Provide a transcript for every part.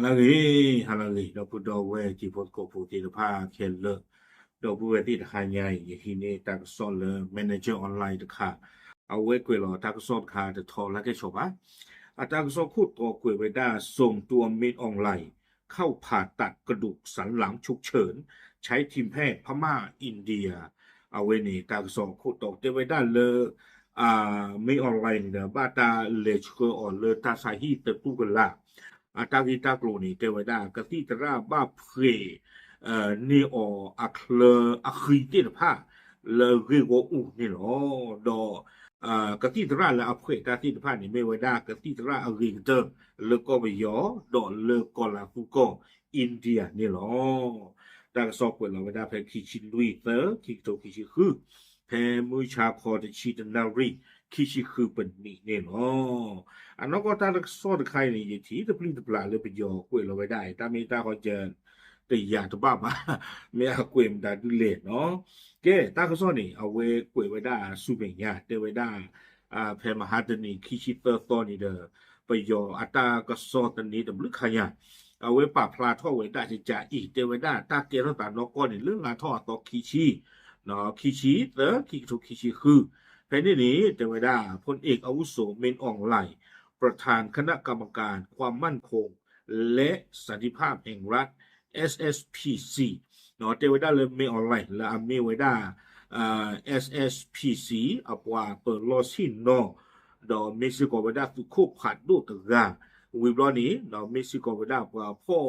halagi do pudo we ji pot ko pu ti pha khen le do pu we ti ta kha nyai yi hi ne ta so le manager online ตะค่ะเอาไว้กวยรอตากสอดคาจะทอละแกชอบอาตากสอดคูดตัวกวยไว้ได้ส่งตัวเมดออนไลน์เข้าผ่าตัดกระดูกสันหลังฉุกเฉินใช้ทีมแพทย์พม่าอินเดียเอาไว้นี่ตากสอดคูดตัวไว้ได้เลยเมดออนไลน์เนี่ยบาตาเลชเกอร์ออนเลยตาสาฮีตะตุกละอาตากิตากโลนี่ไว้ได้กะติตราบาเพนีออะเคลอะครีติผ้าเลเรโกอูนี่เนาะดอกะติตราละอเพตาติผ้านี่ไม่ไว้ได้กะติตราอะริเตอร์เลก็ไปยอดอเลกอลาฟูโกอินเดียนี่เนาะตากสอบเปิดเราไว้ได้เพคิชิลุยเตอร์คิโตคิชิคือเพมุชาคอติชิตนารีคิชิคือเป็นนี่เนาะอันนั้นก็ตาสอดใครนี่ยทีตะปลีตะปลาเลยไปยอเปิดเราไว้ได้ตามีตาก็เจอแต่อย่าทุบ้ามาไม่เอากวยมดาดุเลเนาะแกตากซ้อนี่เอาไว้กวยไว้ได้สุเปญญาเตไว้ได้เพมหาตนีคิชิเตอร์ตอนี่เด้อไปยออัตากซ้อตนี้ตะบลึกขยะเอาไว้ปราบพลาท่อไว้ได้จะจ่าอีกเตไว้ได้ตาเกรตานอกนี่เรื่องลาท่อตอคิชิเนาะคิชิเตอคิทุคิชิคือแผ่นนี้เตไว้ได้พลเอกอาวุโสเมนออนไลน์ประธานคณะกรรมการความมั่นคงและสันติภาพแห่งรัฐSSPC เนาะเตไว้ได้เลยไม่ออนไลน์และมีไว้ได้SSPC อปว่าเปิดลอสินเนาะดอเม็กซิโกไว้ได้ทุกคู่ผัดดูตะกาวิบลอนี้เนาะเม็กซิโกไว้ได้ว่าพ่อ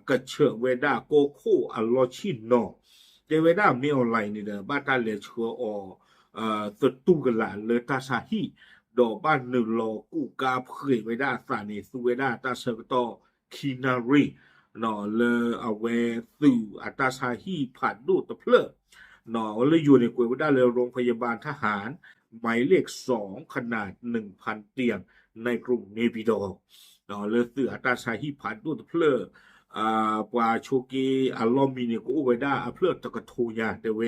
กระเชอไว้ได้โกคู่อัลลอชินเนาะเตไว้ได้ไม่ออนไลน์นี่เด้อบ้านตาเลเชอตะตุกะละเลตาซาฮีดอบ้านนึรอกูกาเผยไว้ได้สานีสุไว้ได้ตาเซกตอคินารีเนาะเลเอาไว้สู่อัตาสาฮีผ่านดูตะเพลเนาะเลยอยู่ในกวยไว้ได้เลยโรงพยาบาลทหารหมายเลข2ขนาด 1,000 เตียงในกรุงเนปิดอเนาะเลยสู่อัตาสาฮีผ่านดูตะเพลปวาโชกีอัลลอมีนี่ก็ไว้ได้อัเพลตะกะโทยาเตเว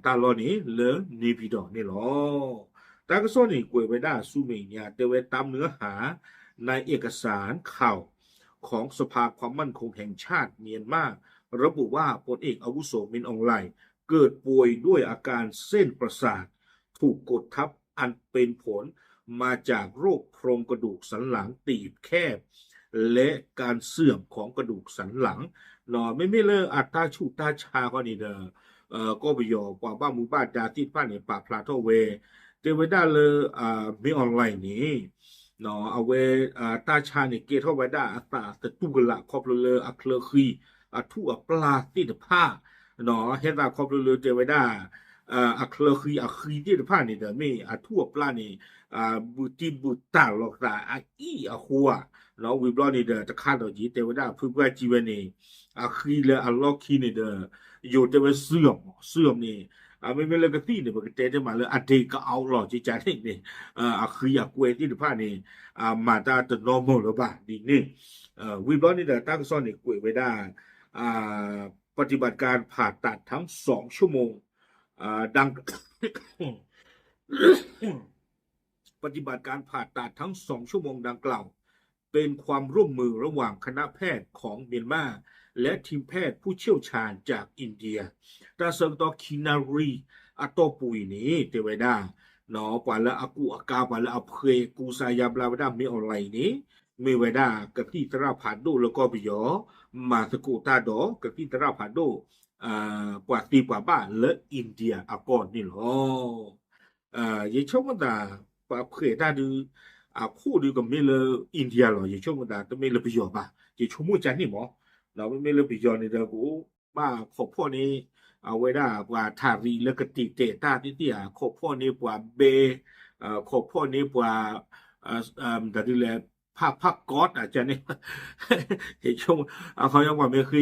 ตาลอนี่เลเนปิดอนี่หรอตากะซ้อนี่กวยไว้ได้สุเมญาเตเวตามเนื้อหาในเอกสารข่าวของสภาความมั่นคงแห่งชาติเมียนมาระบุว่าพลเอกอาวุโสมินออนไลน์เกิดป่วยด้วยอาการเส้นประสาทถูกกดทับอันเป็นผลมาจากโรคโครงกระดูกสันหลังตีบแคบและการเสื่อมของกระดูกสันหลังเนาะไม่เลอัตตาชูตาชาก็นี่เด้อก็ไปยอกว่าบ้าหมู่บ้านดาติดป้านี่ปาพลาโทเวเตไว้ได้เลยมีออนไลน์นี้เนาะเอาไว้ตาชานี่เกเท่าไว้ได้อัตราตะตุกละครอบเลอัคเลคีทั่วปลาติดผ้าเนาะเฮ็ดว่าครอบเลเตไว้ได้อัคเลคีอัคีติดผ้านี่เด้อมีทั่วปลานี่บุติบุตาลอกตาอีหัวเนาะวิบลอนี่เด้อตะคาดอจีเตไว้ได้พึ่งว่าจีเวนี่คีและอัลลอคีนี่เด้ออยู่เตไว้เสื่อมนี่ไม่เลยกะตินี่บ่กะเตมาเลยเดก็เอาหลอจิจานี่คืออยากกวยที่ผ้านี่มาตาตะ normal แล้วบ่ดีนี่วิบลอนี่เด้อตั้งซ่อนนี่กวยไว้ได้ปฏิบัติการผ่าตัดทั้ง2ชั่วโมงดัง ปฏิบัติการผ่าตัดทั้ง2ชั่วโมงดังกล่าวเป็นความร่วมมือระหว่างคณะแพทย์ของเมียนมาและทีมแพทย์ผู้เชี่ยวชาญจากอินเดียตาเซิงตอคินารีอตอปุยนี้เตไว้ได้เนาะปว่าละอากูอากาปว่าละอเพกูซายาบลาบดามีออนไลน์นี้มีไว้ได้กะที่ตราผ่านดูแล้วก็ไปยอมาสกุตาดอกะที่ตราผ่านดูปว่าตีปว่าบ้านและอินเดียอากอนนี่หรอยชมตาปว่าเพตาดูคู่ดูกับมีเลอินเดียหรอยชมตาตะมีเลไปยอบ่ยชมจันนี่หมอเราไม่เลไปยอนี่เด้อกูบ้าขอบพ่อนี้เอาไว้ได้ว่าทารีและกติเตตาติขอบพ่อนี้ว่าเบขอบพ่อนี้ว่าดาดิแลพักกอดอาจารย์นี่เห็นช่วงเขายังว่าไม่เค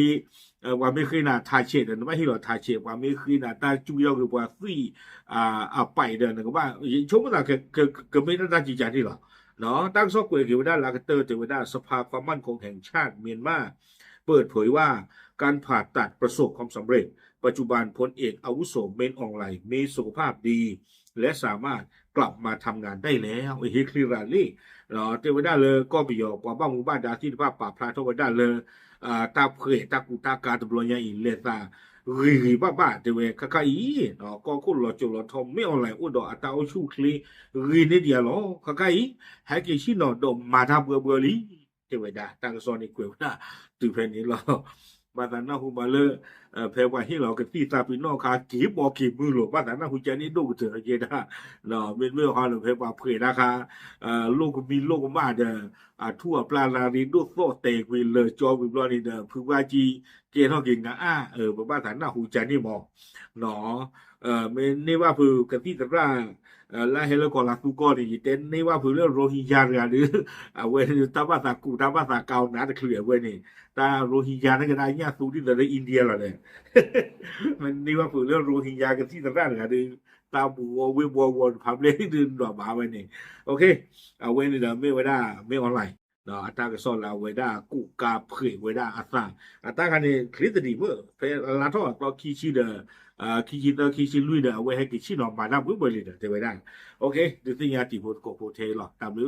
ยน่ะทาเชดนะไม่ให้หรอทาเชดว่าไม่เคยน่ะตาจุยคือว่าฟรีไปเด้อนะก็ว่าช่วงนั้นก็ไม่ได้จิจาที่หรอเนาะตั้งซอกเกวยคือว่าลากเตอร์เตวดาสภาความมั่นคงแห่งชาติเมียนมาเปิดเผยว่าการผ่าตัดประสบความสำเร็จปัจจุบันพลเอกอาวุโสเมนออนไลน์มีสุขภาพดี และสามารถกลับมาทำงานได้แล้วเฮคลีราลีเทวดาเลยก็ไปอยู่ป่าบ้านหมู่บ้านดาที่ว่าป่าพระเทวดาเลยตาเพตากุตากาตบลญาอิเลตารีบ้าเทวคกะอีก็คุลจลทอมไม่ออนไลน์อุดอตาอชูคลีรีเนเดียลคกะอีให้กิชินดมาทาเบลีเทวดาตากซอนิกวดาตุเพนิลบาตานาฮูมาเลเพว่าให้เรากะที่ตาพี่น้องคากีบอกีมือโลบาตานาฮูจานี่ดูเถอะเจดาเม่ฮาโลเพว่าเพนะคะโลกมีโลกมาเดทั่วปลาลาริดูโซเตกวิเลจอวิบลอนี่เดผู้ว่าจีเกเฮากินกะบาตานาฮูจานี่หมอเมนี่ว่าผู้กะที่ตราla hele ko la tu ko ni ten ni wa phu le rohingya ga ni awe ni ta ba sa ku ta ba sa kaw na de clear we ni ta rohingya na ga na nya su di de india la le man ni wa phu le rohingya ga ti ta ga ni ta bu we bo wo pham le ni do ba we ni okay awe ni da me we da me online อาตาก็สอนลาเวดากุกาเพเวดาอาตากันนี่คลิตดีเมื่อเพลาทอก็คีชีเดคีชีลุยเดเวให้กิชินอมานาบุบลิเดเวดาโอเคดิสิญาติโพโกโพเทลอตามลึ